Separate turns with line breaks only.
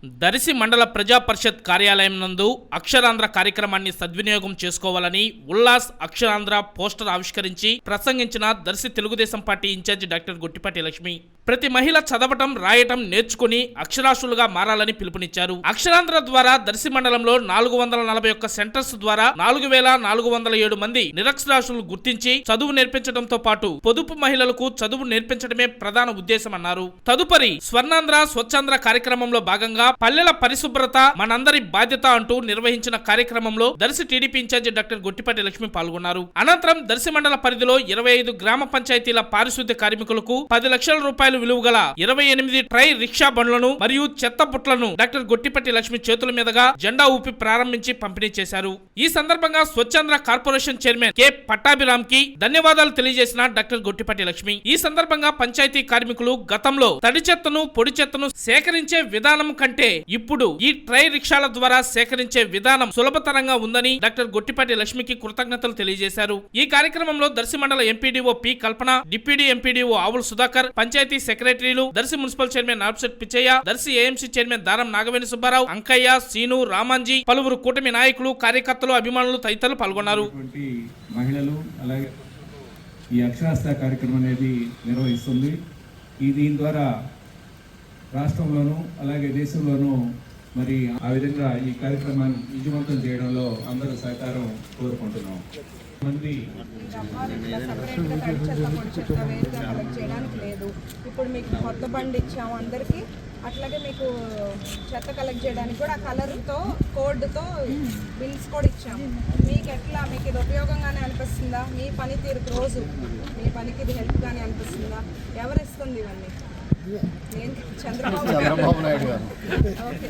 దర్శి మండల ప్రజా పరిషత్ కార్యాలయం నందు అక్షరాంధ్ర కార్యక్రమాన్ని సద్వినియోగం చేసుకోవాలని ఉల్లాస్ అక్షరాంధ్ర పోస్టర్ ఆవిష్కరించి ప్రసంగించిన Darsi Telugu Desam party in charge doctor Gottipati Lakshmi ప్రతి మహిళ చదవటం రాయటం నేర్చుకుని అక్షరాస్యులుగా మారాలని పిలుపునిచ్చారు. అక్షరాంధ్ర ద్వారా దర్శి మండలంలో 441 సెంటర్స్ ద్వారా 4407 మంది నిరక్షరాస్యులను గుర్తించి చదువు నేర్పించడంతో పాటు పొదుపు మహిళలకు చదువు నేర్పించడమే ప్రధాన ఉద్దేశమన్నారు. తదుపరి స్వర్ణాంధ్ర స్వచ్ఛాంధ్ర కార్యక్రమంలో భాగంగా పల్లెల పరిశుభ్రత మనందరి బాధ్యత అంటూ నిర్వహించిన కార్యక్రమంలో దర్శి టీడీపీ ఇన్ఛార్జి డాక్టర్ గొట్టిపాటి లక్ష్మి పాల్గొన్నారు. అనంతరం దర్శి మండల పరిధిలో 25 గ్రామ పంచాయతీల పారిశుద్ధ్య కార్మికులకు 10 లక్షల రూపాయలు విలువ గల 28 ట్రై రిక్షా బండ్లను మరియు చెత్త బుట్లను డాక్టర్ గొట్టిపాటి లక్ష్మి చేతుల మీదుగా జెండా ఊపి ప్రారంభించి పంపిణీ చేశారు. ఈ సందర్భంగా Swachhandhra corporation chairman K Pattabhiram కి ధన్యవాదాలు తెలియజేసిన డాక్టర్ గొట్టిపాటి లక్ష్మి ఈ సందర్భంగా పంచాయతీ కార్మికులు గతంలో తడి చెత్తను పొడి చెత్తను సేకరించే విధానం కంటే ఇప్పుడు ఈ ట్రై రిక్షాల ద్వారా సేకరించే విధానం సులభతరంగా ఉందని డాక్టర్ గొట్టిపాటి లక్ష్మికి కృతజ్ఞతలు తెలియజేశారు. ఈ కార్యక్రమంలో దర్శి మండల MPDO P Kalpana, deputy MPDO Avula Sudhakar, panchayat సెక్రటరీలు, Darsi municipal chairman Narpasetti Pichaiah, Darsi AMC chairman Daram Nagaveni Subbarao, Ankaiah, Seenu, Ramanji, పలువురు కూటమి నాయకులు, కార్యకర్తలు, అభిమానులు తదితరులు పాల్గొన్నారు.
మహిళలు అలాగే ఈ అక్షరాస్యత కార్యక్రమం అనేది నిర్వహిస్తుంది. దీని ద్వారా రాష్ట్రంలోనూ అలాగే దేశంలోనూ మరి ఆ విధంగా ఈ కార్యక్రమాన్ని విజయవంతం చేయడంలో అందరూ సహకారం కోరుకుంటున్నాం. మంది
చేయడానికి లేదు. ఇప్పుడు మీకు కొత్త బండి ఇచ్చాము అందరికీ, అట్లాగే మీకు చెత్త కలెక్ట్ చేయడానికి కూడా ఆ కలర్తో కోడ్తో బిల్స్ కూడా ఇచ్చాము. మీకు ఎట్లా మీకు ఇది ఉపయోగంగానే అనిపిస్తుందా? మీ పనితీరుకు రోజు మీ పనికి ఇది హెల్ప్గానే అనిపిస్తుందా? ఎవరు ఇస్తుంది ఇవన్నీ? నేను చంద్రబాబు నాయుడు గారు. ఓకే.